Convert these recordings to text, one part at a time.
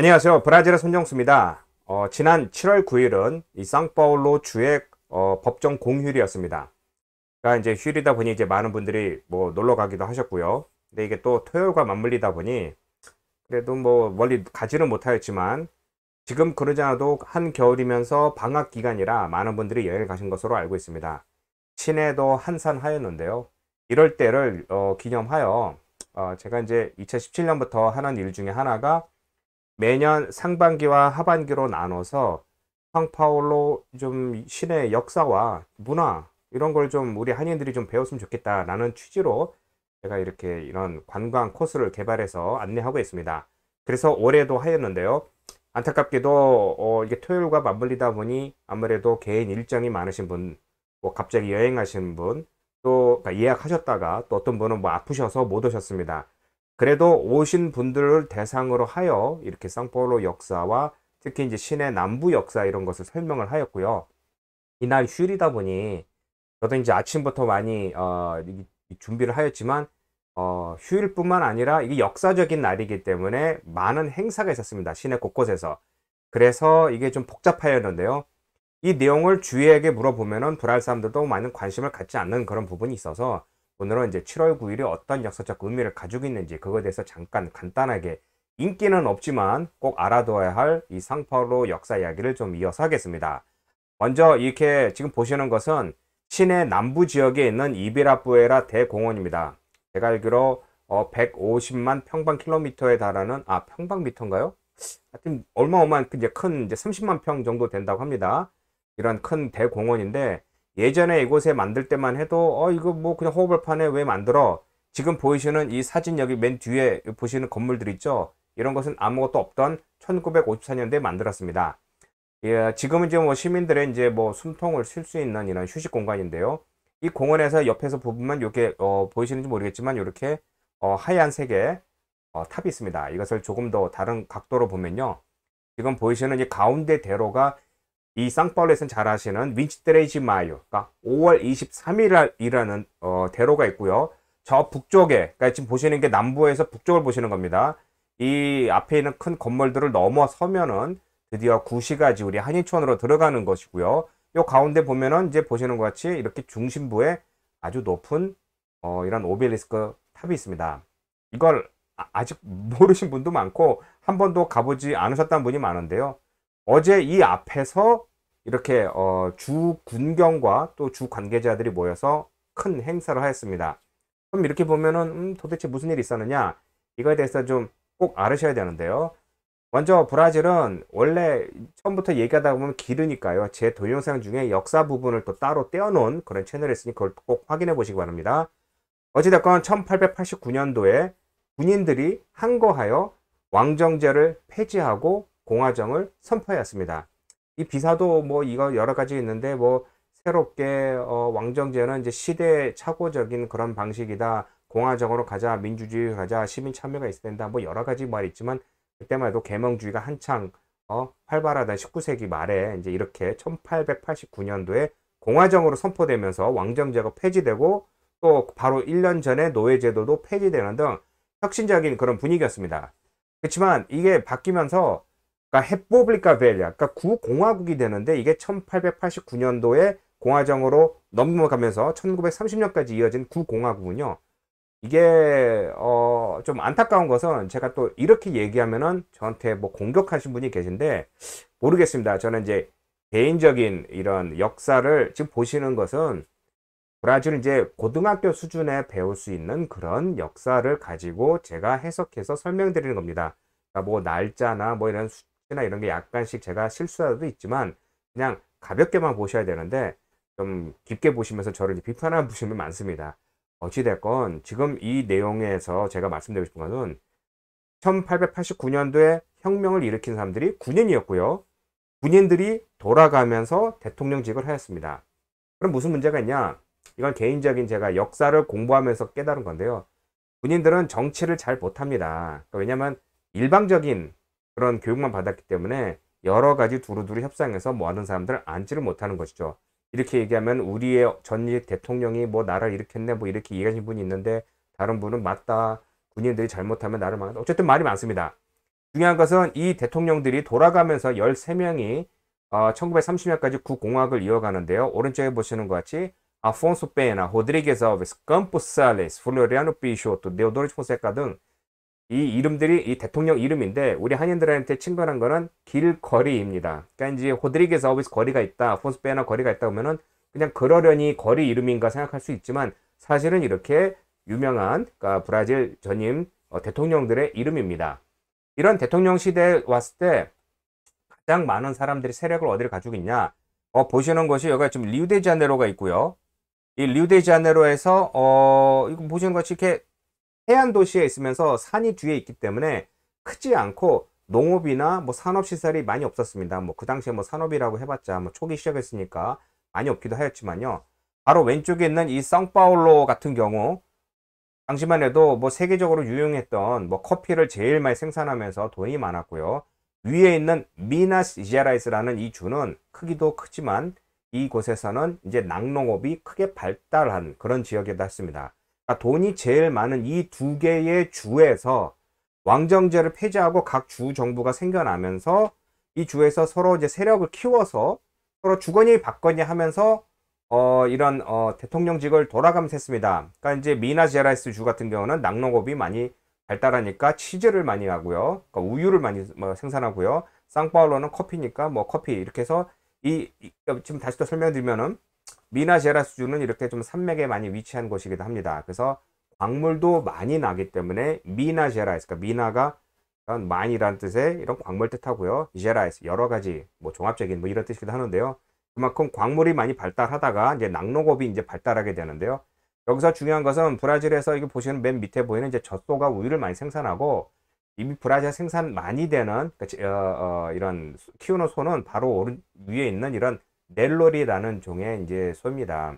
안녕하세요. 브라질의 손정수입니다. 지난 7월 9일은 이 상파울루 주의 법정 공휴일이었습니다. 그러니까 이제 휴일이다 보니 이제 많은 분들이 뭐 놀러 가기도 하셨고요. 근데 이게 또 토요일과 맞물리다 보니 그래도 뭐 멀리 가지는 못하였지만 지금 그러지 않아도 한겨울이면서 방학 기간이라 많은 분들이 여행을 가신 것으로 알고 있습니다. 시내도 한산하였는데요. 이럴 때를 기념하여 제가 이제 2017년부터 하는 일 중에 하나가 매년 상반기와 하반기로 나눠서 상파울로 좀 시내 역사와 문화 이런 걸 좀 우리 한인들이 좀 배웠으면 좋겠다라는 취지로 제가 이렇게 이런 관광 코스를 개발해서 안내하고 있습니다. 그래서 올해도 하였는데요. 안타깝게도 이게 토요일과 맞물리다 보니 아무래도 개인 일정이 많으신 분, 뭐 갑자기 여행하시는 분, 또 그러니까 예약하셨다가 또 어떤 분은 뭐 아프셔서 못 오셨습니다. 그래도 오신 분들을 대상으로 하여 이렇게 상파울루 역사와 특히 이제 시내 남부 역사 이런 것을 설명을 하였고요. 이날 휴일이다 보니 저도 이제 아침부터 많이 준비를 하였지만 휴일뿐만 아니라 이게 역사적인 날이기 때문에 많은 행사가 있었습니다. 시내 곳곳에서. 그래서 이게 좀 복잡하였는데요. 이 내용을 주위에게 물어보면은 브라질 사람들도 많은 관심을 갖지 않는 그런 부분이 있어서 오늘은 이제 7월 9일이 어떤 역사적 의미를 가지고 있는지 그거에 대해서 잠깐 간단하게 인기는 없지만 꼭 알아둬야 할 이 상파울루 역사 이야기를 좀 이어서 하겠습니다. 먼저 이렇게 지금 보시는 것은 시내 남부 지역에 있는 이비라부에라 대공원입니다. 제가 알기로 150만 평방킬로미터에 달하는 평방미터인가요? 하여튼 얼마어마한 이제 큰 이제 30만 평 정도 된다고 합니다. 이런 큰 대공원인데 예전에 이곳에 만들 때만 해도 이거 뭐 그냥 호흡을판에 왜 만들어? 지금 보이시는 이 사진 여기 맨 뒤에 보시는 건물들 있죠? 이런 것은 아무것도 없던 1954년대에 만들었습니다. 예, 지금은 이제 뭐 시민들의 이제 뭐 숨통을 쉴 수 있는 이런 휴식 공간인데요. 이 공원에서 옆에서 보면 이렇게 보이시는지 모르겠지만 이렇게 하얀색의 탑이 있습니다. 이것을 조금 더 다른 각도로 보면요. 지금 보이시는 이 가운데 대로가 이 상파울루에서는 잘 아시는 윈치트레이지 마요, 그러니까 5월 23일이라는 대로가 있고요. 저 북쪽에, 그러니까 지금 보시는 게 남부에서 북쪽을 보시는 겁니다. 이 앞에 있는 큰 건물들을 넘어서면은 드디어 구시가지 우리 한인촌으로 들어가는 것이고요. 요 가운데 보면은 이제 보시는 것 같이 이렇게 중심부에 아주 높은 이런 오벨리스크 탑이 있습니다. 이걸 아직 모르신 분도 많고 한 번도 가보지 않으셨다는 분이 많은데요. 어제 이 앞에서 이렇게 주 군경과 또 주 관계자들이 모여서 큰 행사를 하였습니다. 그럼 이렇게 보면은 도대체 무슨 일이 있었느냐? 이거에 대해서 좀 꼭 알으셔야 되는데요. 먼저 브라질은 원래 처음부터 얘기하다 보면 길으니까요. 제 동영상 중에 역사 부분을 또 따로 떼어놓은 그런 채널이 있으니 그걸 꼭 확인해 보시기 바랍니다. 어찌됐건 1889년도에 군인들이 항거하여 왕정제를 폐지하고 공화정을 선포하였습니다. 이 비사도 뭐 이거 여러 가지 있는데 뭐 새롭게 왕정제는 이제 시대착오적인 그런 방식이다. 공화정으로 가자, 민주주의 가자, 시민 참여가 있어야 된다. 뭐 여러 가지 말이 있지만 그때만 해도 계몽주의가 한창 활발하던 19세기 말에 이제 이렇게 1889년도에 공화정으로 선포되면서 왕정제가 폐지되고 또 바로 1년 전에 노예제도도 폐지되는 등 혁신적인 그런 분위기였습니다. 그렇지만 이게 바뀌면서 그러니까 헤포블리카 벨리아, 그러니까 구공화국이 되는데 이게 1889년도에 공화정으로 넘어가면서 1930년까지 이어진 구공화국은요. 이게 좀 안타까운 것은 제가 또 이렇게 얘기하면은 저한테 뭐 공격하신 분이 계신데 모르겠습니다. 저는 이제 개인적인 이런 역사를 지금 보시는 것은 브라질 이제 고등학교 수준에 배울 수 있는 그런 역사를 가지고 제가 해석해서 설명드리는 겁니다. 그러니까 뭐 날짜나 뭐 이런 수치나 이런 게 약간씩 제가 실수할 수도 있지만 그냥 가볍게만 보셔야 되는데 좀 깊게 보시면서 저를 비판하는 분이 많습니다. 어찌됐건 지금 이 내용에서 제가 말씀드리고 싶은 것은 1889년도에 혁명을 일으킨 사람들이 군인이었고요. 군인들이 돌아가면서 대통령직을 하였습니다. 그럼 무슨 문제가 있냐? 이건 개인적인 제가 역사를 공부하면서 깨달은 건데요. 군인들은 정치를 잘 못합니다. 왜냐하면 일방적인 그런 교육만 받았기 때문에 여러 가지 두루두루 협상해서 뭐 하는 사람들을 앉지를 못하는 것이죠. 이렇게 얘기하면 우리의 전직 대통령이 뭐 나라를 일으켰네 뭐 이렇게 얘기하신 분이 있는데 다른 분은 맞다. 군인들이 잘못하면 나를 망한다. 어쨌든 말이 많습니다. 중요한 것은 이 대통령들이 돌아가면서 13명이 1930년까지 구공화국을 이어가는데요. 오른쪽에 보시는 것 같이 아폰소 페나, 호드리게스 알베스, 캠포스 살레스, 플로리아노 피쇼토, 데오도르 폰세카 등 이 이름들이 이 대통령 이름인데 우리 한인들한테 친근한 거는 길거리입니다. 그러니까 이제 호드리게스 알베스 거리가 있다, 아폰소 페나 거리가 있다 보면은 그냥 그러려니 거리 이름인가 생각할 수 있지만 사실은 이렇게 유명한 그러니까 브라질 전임 대통령들의 이름입니다. 이런 대통령 시대에 왔을 때 가장 많은 사람들이 세력을 어디를 가지고 있냐? 보시는 것이 여기가 지금 리우데자네이루가 있고요. 이 리우데자네이루에서 이거 보시는 것이 이렇게 해안 도시에 있으면서 산이 뒤에 있기 때문에 크지 않고 농업이나 뭐 산업 시설이 많이 없었습니다. 뭐 그 당시에 뭐 산업이라고 해봤자 뭐 초기 시작했으니까 많이 없기도 하였지만요. 바로 왼쪽에 있는 이 상파울로 같은 경우 당시만 해도 뭐 세계적으로 유용했던 뭐 커피를 제일 많이 생산하면서 돈이 많았고요. 위에 있는 미나스제라이스라는 이 주는 크기도 크지만 이곳에서는 이제 낙농업이 크게 발달한 그런 지역이다 했습니다. 그러니까 돈이 제일 많은 이 두 개의 주에서 왕정제를 폐지하고 각 주 정부가 생겨나면서 이 주에서 서로 이제 세력을 키워서 서로 주거니 받거니 하면서 이런 대통령직을 돌아가면서 했습니다. 그러니까 이제 미나제라이스 주 같은 경우는 낙농업이 많이 발달하니까 치즈를 많이 하고요. 그러니까 우유를 많이 생산하고요. 상파울로는 커피니까 뭐 커피 이렇게 해서 지금 다시 또 설명드리면은 미나제라이스 주는 이렇게 좀 산맥에 많이 위치한 곳이기도 합니다. 그래서 광물도 많이 나기 때문에 미나제라이스, 그러니까 미나가 많이라는 뜻의 이런 광물 뜻하고요. 제라이스 여러 가지 뭐 종합적인 뭐 이런 뜻이기도 하는데요. 그만큼 광물이 많이 발달하다가 이제 낙농업이 이제 발달하게 되는데요. 여기서 중요한 것은 브라질에서 이거 보시는 맨 밑에 보이는 이제 젖소가 우유를 많이 생산하고 이미 브라질 생산 많이 되는 이런 키우는 소는 바로 오른 위에 있는 이런 넬로리라는 종의 이제 소입니다.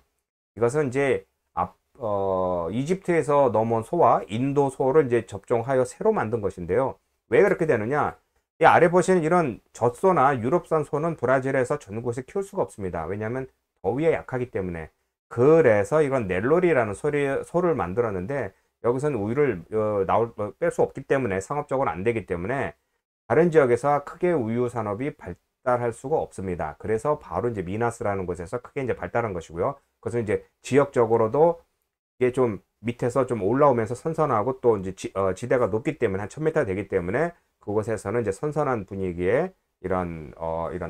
이것은 이제 이집트에서 넘어온 소와 인도 소를 이제 접종하여 새로 만든 것인데요. 왜 그렇게 되느냐? 이 아래 보시는 이런 젖소나 유럽산 소는 브라질에서 전 곳에 키울 수가 없습니다. 왜냐하면 더위에 약하기 때문에. 그래서 이런 넬로리라는 소를 만들었는데 여기서는 우유를 뺄 수 없기 때문에 상업적으로 안 되기 때문에 다른 지역에서 크게 우유 산업이 발달할 수가 없습니다. 그래서 바로 이제 미나스라는 곳에서 크게 이제 발달한 것이고요. 그것은 이제 지역적으로도 이게 좀 밑에서 좀 올라오면서 선선하고 또 이제 지대가 높기 때문에 한 1000m 되기 때문에 그곳에서는 이제 선선한 분위기에 이런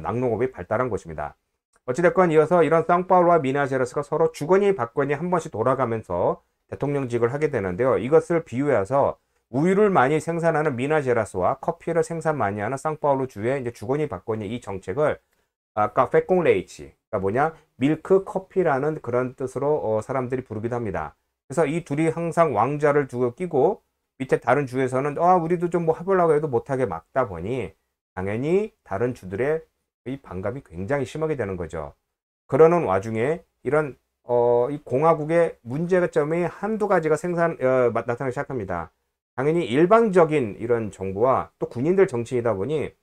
낙농업이 발달한 곳입니다. 어찌됐건 이어서 이런 상파울로와 미나제라스가 서로 주거니 받거니 한 번씩 돌아가면서 대통령직을 하게 되는데요. 이것을 비유해서 우유를 많이 생산하는 미나제라스와 커피를 생산 많이 하는 상파울로 주의 이제 주거니 받거니 이 정책을 아까 페콩레이치, 그러니까 뭐냐 밀크 커피라는 그런 뜻으로 사람들이 부르기도 합니다. 그래서 이 둘이 항상 왕좌를 두고 끼고 밑에 다른 주에서는 우리도 좀 뭐 해보려고 해도 못하게 막다 보니 당연히 다른 주들의 이 반감이 굉장히 심하게 되는 거죠. 그러는 와중에 이런 이 공화국의 문제점이 한두 가지가 나타나기 시작합니다. 당연히 일방적인 이런 정부와 또 군인들 정치이다 보니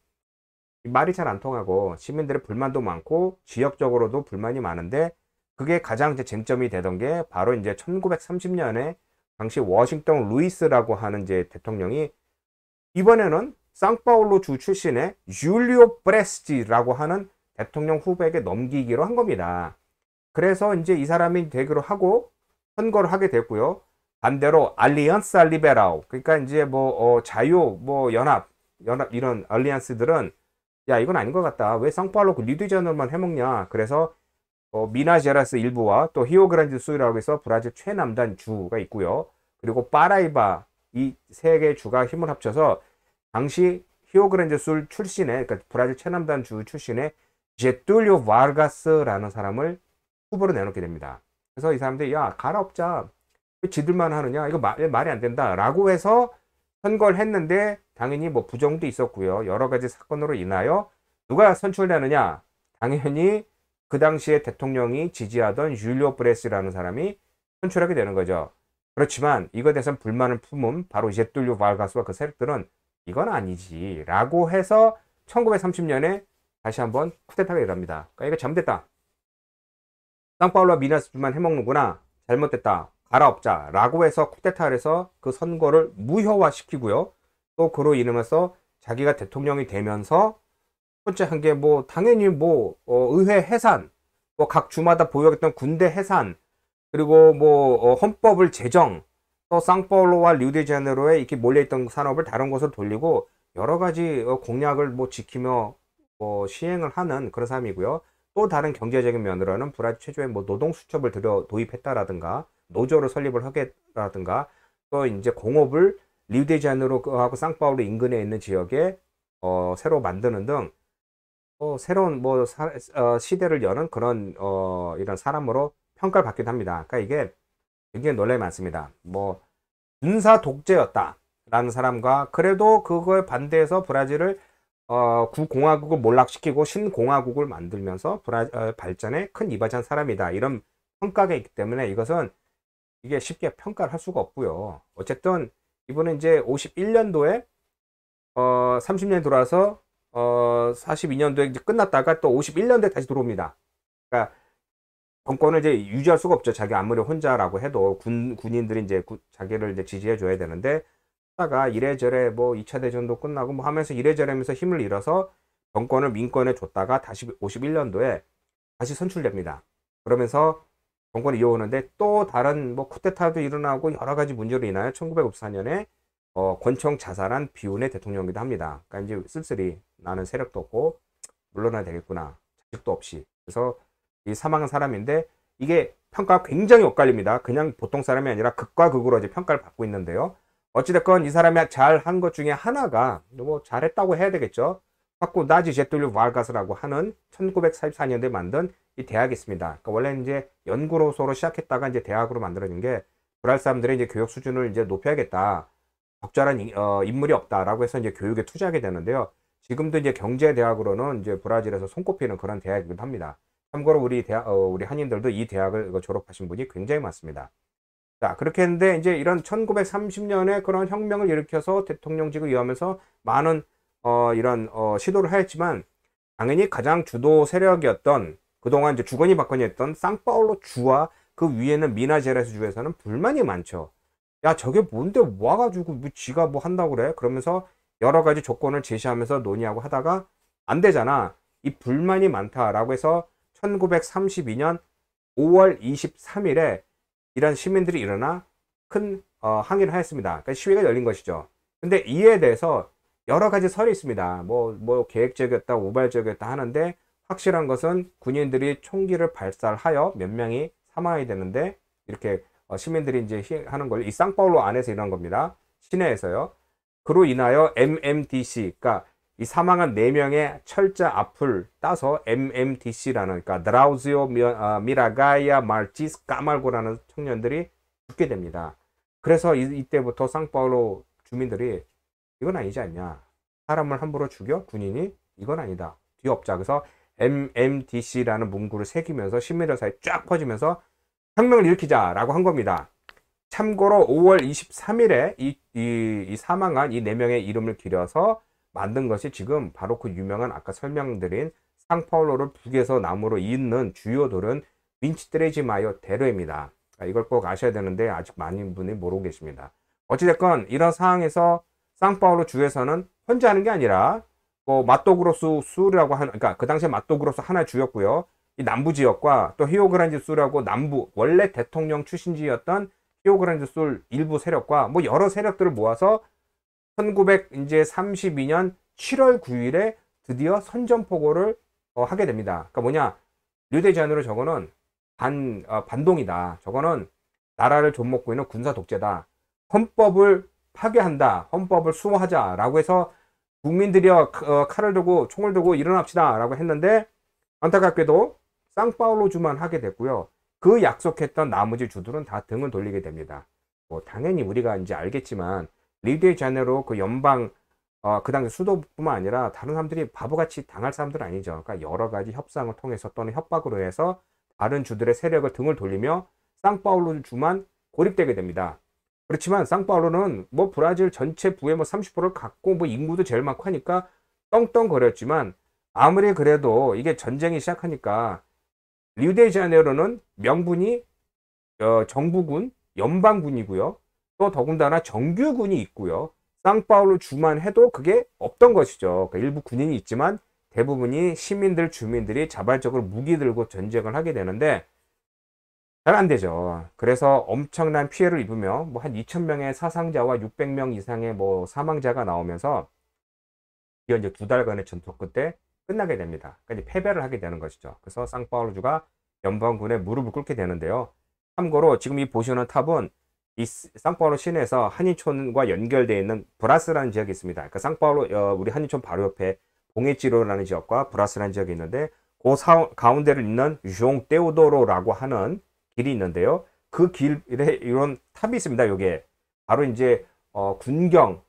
말이 잘 안 통하고 시민들의 불만도 많고 지역적으로도 불만이 많은데 그게 가장 이제 쟁점이 되던 게 바로 이제 1930년에 당시 워싱턴 루이스라고 하는 이제 대통령이 이번에는 상파울로 주 출신의 줄리오 프레스지라고 하는 대통령 후보에게 넘기기로 한 겁니다. 그래서 이제 이 사람이 되기로 하고 선거를 하게 됐고요. 반대로 알리안스 리베라오, 그러니까 이제 뭐 자유 뭐 연합 이런 알리안스들은 야 이건 아닌 것 같다. 왜 상파울로 그 리우데자네이루만 해먹냐. 그래서 미나제라스 일부와 또 히오그란디수라고 해서 브라질 최남단 주가 있고요. 그리고 파라이바 이 세 개의 주가 힘을 합쳐서 당시 히오그란데술 출신의 그러니까 브라질 최남단 주 출신의 제툴리오 바르가스라는 사람을 후보로 내놓게 됩니다. 그래서 이 사람들이 야 갈아엎자. 왜 지들만 하느냐. 이거 말이 안 된다. 라고 해서 선거를 했는데 당연히 뭐 부정도 있었고요. 여러 가지 사건으로 인하여 누가 선출되느냐. 당연히 그 당시에 대통령이 지지하던 줄리오 프레스라는 사람이 선출하게 되는 거죠. 그렇지만 이것에 대해서 불만을 품은 바로 제툴리오 바르가스와 그 세력들은 이건 아니지 라고 해서 1930년에 다시 한번 쿠데타가 일어납니다. 그러니까 이거 잘못됐다. 상파울로와 미나스만 해먹는구나. 잘못됐다. 갈아엎자 라고 해서 쿠데타를 해서 그 선거를 무효화시키고요. 또 그로 인하면서 자기가 대통령이 되면서 첫째 한 게 뭐 당연히 뭐 의회 해산, 뭐 각 주마다 보유했던 군대 해산, 그리고 뭐 헌법을 제정, 또 상파울루와 리우데자네이루에 이렇게 몰려있던 산업을 다른 곳으로 돌리고 여러 가지 공약을 뭐 지키며 시행을 하는 그런 사람이고요. 또 다른 경제적인 면으로는 브라질 최초의 뭐 노동 수첩을 도입했다라든가 노조를 설립을 하겠다라든가 또 이제 공업을 리우데자네이루하고 상파울루 인근에 있는 지역에 새로 만드는 등 새로운 뭐 시대를 여는 그런 이런 사람으로 평가를 받기도 합니다. 그러니까 이게 굉장히 논란이 많습니다. 뭐 군사 독재였다라는 사람과 그래도 그거에 반대해서 브라질을 구공화국을 몰락시키고 신공화국을 만들면서 발전에 큰 이바지한 사람이다. 이런 평가가 있기 때문에 이것은 이게 쉽게 평가를 할 수가 없고요. 어쨌든 이분은 이제 51년도에 30년 돌아서 42년도에 이제 끝났다가 또 51년도에 다시 들어옵니다. 그러니까 정권을 이제 유지할 수가 없죠. 자기 아무리 혼자라고 해도 군인들이 이제 자기를 이제 지지해 줘야 되는데 하다가 이래저래 뭐 2차 대전도 끝나고 뭐 하면서 이래저래 하면서 힘을 잃어서 정권을 민권에 줬다가 다시 51년도에 다시 선출됩니다. 그러면서 정권을 이어오는데 또 다른 뭐 쿠데타도 일어나고 여러 가지 문제로 인하여 1954년에 권총 자살한 비운의 대통령이기도 합니다. 그러니까 이제 쓸쓸히 나는 세력도 없고 물러나야 되겠구나. 자식도 없이. 그래서 이 사망한 사람인데 이게 평가가 굉장히 엇갈립니다. 그냥 보통 사람이 아니라 극과 극으로 이제 평가를 받고 있는데요. 어찌됐건 이 사람이 잘한 것 중에 하나가 뭐 잘했다고 해야 되겠죠. 파쿠 나지 제툴리오 바르가스라고 하는 1944년도에 만든 이 대학이 있습니다. 그러니까 원래 이제 연구로서로 시작했다가 이제 대학으로 만들어진 게 브라질 사람들의 이제 교육 수준을 이제 높여야겠다. 적절한 인물이 없다라고 해서 이제 교육에 투자하게 되는데요. 지금도 이제 경제대학으로는 이제 브라질에서 손꼽히는 그런 대학이기도 합니다. 참고로 우리 한인들도 이 대학을 졸업하신 분이 굉장히 많습니다. 자, 그렇게 했는데 이제 이런 1930년에 그런 혁명을 일으켜서 대통령직을 이어하면서 많은 이런 시도를 하였지만 당연히 가장 주도 세력이었던 그동안 이제 주거니 받거니 했던 상파울루 주와 그 위에는 미나제라스 주에서는 불만이 많죠. 야, 저게 뭔데 와가지고 뭐 지가 뭐 한다고 그래? 그러면서 여러 가지 조건을 제시하면서 논의하고 하다가 안 되잖아. 이 불만이 많다라고 해서 1932년 5월 23일에 이런 시민들이 일어나 큰 항의를 하였습니다. 그러니까 시위가 열린 것이죠. 근데 이에 대해서 여러 가지 설이 있습니다. 뭐 계획적이었다, 우발적이었다 하는데 확실한 것은 군인들이 총기를 발사하여 몇 명이 사망하게 되는데 이렇게 시민들이 이제 하는 걸 이 상파울루 안에서 일어난 겁니다. 시내에서요. 그로 인하여 MMDC, 그러니까 이 사망한 4명의 철자 앞을 따서 MMDC라는, 그러니까 드라우지오 미라가이아 말티스 까말고라는 청년들이 죽게 됩니다. 그래서 이때부터 상파울루 주민들이 이건 아니지 않냐. 사람을 함부로 죽여? 군인이? 이건 아니다. 뒤엎자. 그래서 MMDC라는 문구를 새기면서 시민들 사이에 쫙 퍼지면서 혁명을 일으키자라고 한 겁니다. 참고로 5월 23일에 이 사망한 이 4명의 이름을 기려서 만든 것이 지금 바로 그 유명한 아까 설명드린 상파울루를 북에서 남으로 잇는 주요 돌은 빈치트레지 마요 대로입니다. 이걸 꼭 아셔야 되는데 아직 많은 분이 모르고 계십니다. 어찌됐건 이런 상황에서 상파울루 주에서는 혼자 하는 게 아니라 뭐 마토그로스 수라고 하는, 그러니까 그 당시에 마토그로스 하나의 주였고요. 이 남부 지역과 또 히오그란데 술하고 남부 원래 대통령 출신지였던 히오그란데 술 일부 세력과 뭐 여러 세력들을 모아서 1932년 7월 9일에 드디어 선전포고를 하게 됩니다. 그러니까 뭐냐, 류데자네이루 저거는 반동이다. 저거는 나라를 좀먹고 있는 군사 독재다. 헌법을 파괴한다. 헌법을 수호하자라고 해서 국민들이여 칼을 들고 총을 들고 일어납시다라고 했는데 안타깝게도 상파울루 주만 하게 됐고요. 그 약속했던 나머지 주들은 다 등을 돌리게 됩니다. 뭐 당연히 우리가 이제 알겠지만 리우데자네이루 그 연방 그 당시 수도뿐만 아니라 다른 사람들이 바보같이 당할 사람들은 아니죠. 그러니까 여러 가지 협상을 통해서 또는 협박으로 해서 다른 주들의 세력을 등을 돌리며 상파울루 주만 고립되게 됩니다. 그렇지만 상파울루는 뭐 브라질 전체 부의 뭐 30%를 갖고 뭐 인구도 제일 많고 하니까 떵떵거렸지만 아무리 그래도 이게 전쟁이 시작하니까 리우데자네이루는 명분이 정부군, 연방군이고요. 또 더군다나 정규군이 있고요. 상파울루 주만 해도 그게 없던 것이죠. 그러니까 일부 군인이 있지만 대부분이 시민들, 주민들이 자발적으로 무기 들고 전쟁을 하게 되는데 잘 안 되죠. 그래서 엄청난 피해를 입으며 뭐 한 2,000명의 사상자와 600명 이상의 뭐 사망자가 나오면서 이게 이제 2달간의 전투 끝에 끝나게 됩니다. 그러니까 이제 패배를 하게 되는 것이죠. 그래서 상파울루주가 연방군의 무릎을 꿇게 되는데요. 참고로 지금 이 보시는 탑은 이 상파울루 시내에서 한인촌과 연결되어 있는 브라스라는 지역이 있습니다. 그러니까 상파울루 우리 한인촌 바로 옆에 봉해지로라는 지역과 브라스라는 지역이 있는데 그 가운데를 잇는 숑떼우도로라고 하는 길이 있는데요. 그 길에 이런 탑이 있습니다. 요게 바로 이제 군경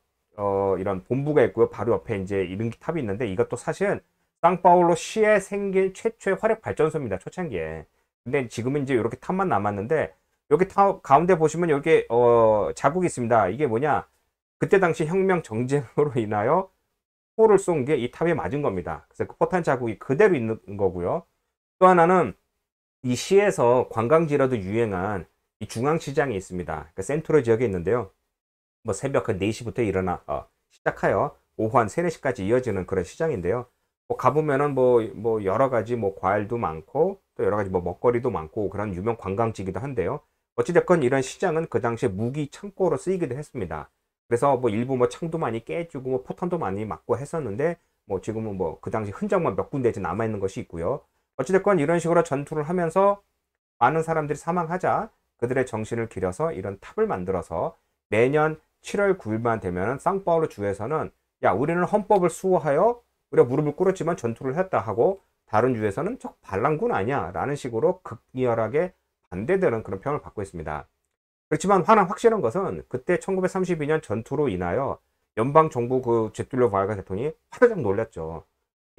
이런 본부가 있고요. 바로 옆에 이제 이런 탑이 있는데 이것도 사실은 상파울루 시에 생긴 최초의 화력 발전소입니다. 초창기에. 근데 지금은 이제 이렇게 탑만 남았는데 여기 탑 가운데 보시면 여기 자국이 있습니다. 이게 뭐냐? 그때 당시 혁명 정쟁으로 인하여 포를 쏜 게 이 탑에 맞은 겁니다. 그래서 그 포탄 자국이 그대로 있는 거고요. 또 하나는 이 시에서 관광지라도 유행한 이 중앙시장이 있습니다. 그러니까 센트로 지역에 있는데요. 뭐 새벽 한 4시부터 시작하여 오후 한 3, 4시까지 이어지는 그런 시장인데요. 뭐 가보면은 뭐 여러 가지 뭐 과일도 많고 또 여러 가지 뭐 먹거리도 많고 그런 유명 관광지이기도 한데요. 어찌됐건 이런 시장은 그 당시에 무기 창고로 쓰이기도 했습니다. 그래서 뭐 일부 뭐 창도 많이 깨지고 뭐 포탄도 많이 맞고 했었는데 뭐 지금은 뭐 그 당시 흔적만 몇 군데 남아 있는 것이 있고요. 어찌됐건 이런 식으로 전투를 하면서 많은 사람들이 사망하자 그들의 정신을 기려서 이런 탑을 만들어서 매년 7월 9일만 되면 상파울루 주에서는 야 우리는 헌법을 수호하여 우리가 무릎을 꿇었지만 전투를 했다 하고 다른 주에서는 저 반란군 아니야 라는 식으로 극렬하게 반대되는 그런 평을 받고 있습니다. 그렇지만 하나 확실한 것은 그때 1932년 전투로 인하여 연방정부 그 제툴리오 바르가 대통령이 화들짝 놀랐죠.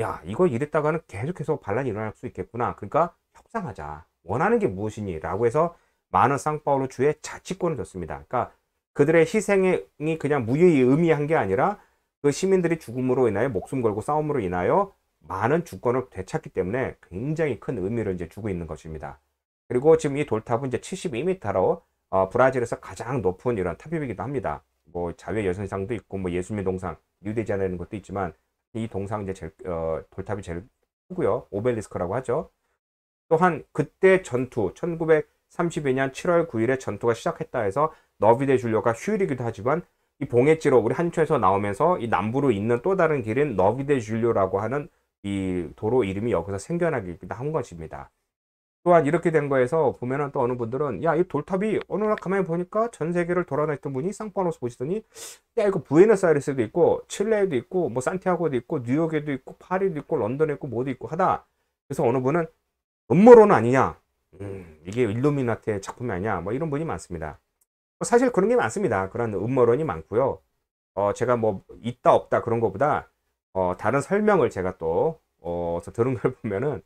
야 이거 이랬다가는 계속해서 반란이 일어날 수 있겠구나. 그러니까 협상하자. 원하는 게 무엇이니? 라고 해서 많은 상파울루 주에 자치권을 줬습니다. 그러니까 그들의 희생이 그냥 무의미한 게 아니라 그 시민들이 죽음으로 인하여 목숨 걸고 싸움으로 인하여 많은 주권을 되찾기 때문에 굉장히 큰 의미를 이제 주고 있는 것입니다. 그리고 지금 이 돌탑은 이제 72m로 브라질에서 가장 높은 이런 탑이기도 합니다. 뭐 자외 여선상도 있고 뭐 예수님의 동상 뉴데자네이라는 것도 있지만 이 동상 이제 돌탑이 제일 크고요. 오벨리스크라고 하죠. 또한 그때 전투 1932년 7월 9일에 전투가 시작했다 해서 너비데 줄리오가 휴일이기도 하지만 이 봉해지로 우리 한초에서 나오면서 이 남부로 있는 또 다른 길인 너비데 줄리오라고 하는 이 도로 이름이 여기서 생겨나기도 한 것입니다. 또한 이렇게 된 거에서 보면은 또 어느 분들은 야 이 돌탑이 어느 날 가만히 보니까 전 세계를 돌아다녔던 분이 상파울루에서 보시더니 야 이거 부에노스아이레스도 있고 칠레에도 있고 뭐 산티아고도 있고 뉴욕에도 있고 파리도 있고 런던에 있고 뭐도 있고 하다. 그래서 어느 분은 음모론 아니냐? 이게 일루미나티의 작품이 아니냐? 뭐 이런 분이 많습니다. 사실 그런 게 많습니다. 그런 음모론이 많고요. 제가 뭐 있다 없다 그런 것보다 다른 설명을 제가 또 들은 걸 보면은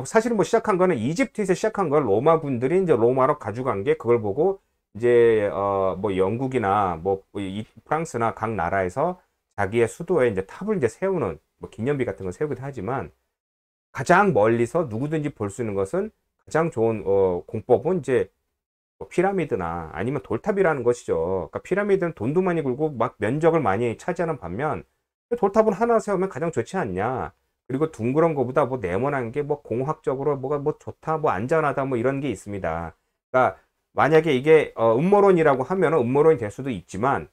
사실은 뭐 시작한 거는 이집트에서 시작한 걸 로마 군들이 이제 로마로 가져간 게 그걸 보고 이제 뭐 영국이나 뭐 프랑스나 각 나라에서 자기의 수도에 이제 탑을 이제 세우는 뭐 기념비 같은 걸 세우기도 하지만 가장 멀리서 누구든지 볼 수 있는 것은 가장 좋은 공법은 이제 뭐 피라미드나 아니면 돌탑이라는 것이죠. 그러니까 피라미드는 돈도 많이 굴고 막 면적을 많이 차지하는 반면 돌탑은 하나 세우면 가장 좋지 않냐. 그리고 둥그런 거보다 뭐 네모난 게 뭐 공학적으로 뭐가 뭐 좋다, 뭐 안전하다, 뭐 이런 게 있습니다. 그러니까 만약에 이게 음모론이라고 하면은 음모론이 될 수도 있지만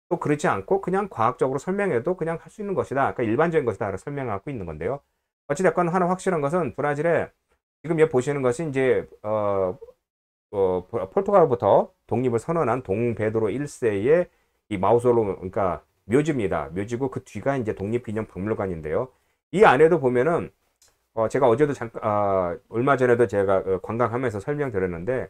또 그렇지 않고 그냥 과학적으로 설명해도 그냥 할 수 있는 것이다. 그러니까 일반적인 것이다. 설명하고 있는 건데요. 어찌됐건 하나 확실한 것은 브라질에 지금 여기 보시는 것이 이제 포르투갈부터 독립을 선언한 동베드로 1세의 이 마우솔로 그러니까 묘지입니다. 묘지고 그 뒤가 이제 독립기념박물관인데요. 이 안에도 보면은 제가 어제도 잠깐 얼마 전에도 제가 관광하면서 설명드렸는데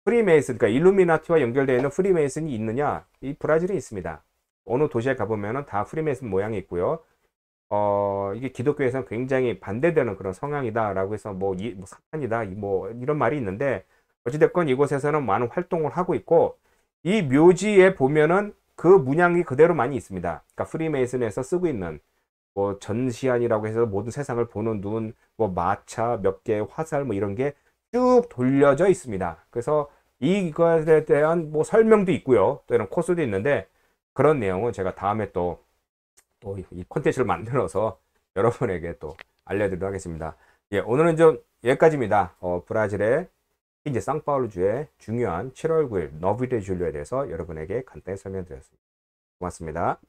프리메이슨 그러니까 일루미나티와 연결되어 있는 프리메이슨이 있느냐? 이 브라질에 있습니다. 어느 도시에 가보면은 다 프리메이슨 모양이 있고요. 이게 기독교에서는 굉장히 반대되는 그런 성향이다라고 해서 뭐 사탄이다 뭐 이런 말이 있는데 어찌됐건 이곳에서는 많은 활동을 하고 있고 이 묘지에 보면은 그 문양이 그대로 많이 있습니다. 그러니까 프리메이슨에서 쓰고 있는 뭐 전시안이라고 해서 모든 세상을 보는 눈, 뭐 마차 몇 개, 화살 뭐 이런 게 쭉 돌려져 있습니다. 그래서 이것에 대한 뭐 설명도 있고요. 또 이런 코스도 있는데 그런 내용은 제가 다음에 또 이 콘텐츠를 만들어서 여러분에게 또 알려드리도록 하겠습니다. 예, 오늘은 좀 여기까지입니다. 브라질의 이제 상파울루주의 중요한 7월 9일 너비데 줄리오에 대해서 여러분에게 간단히 설명드렸습니다. 고맙습니다.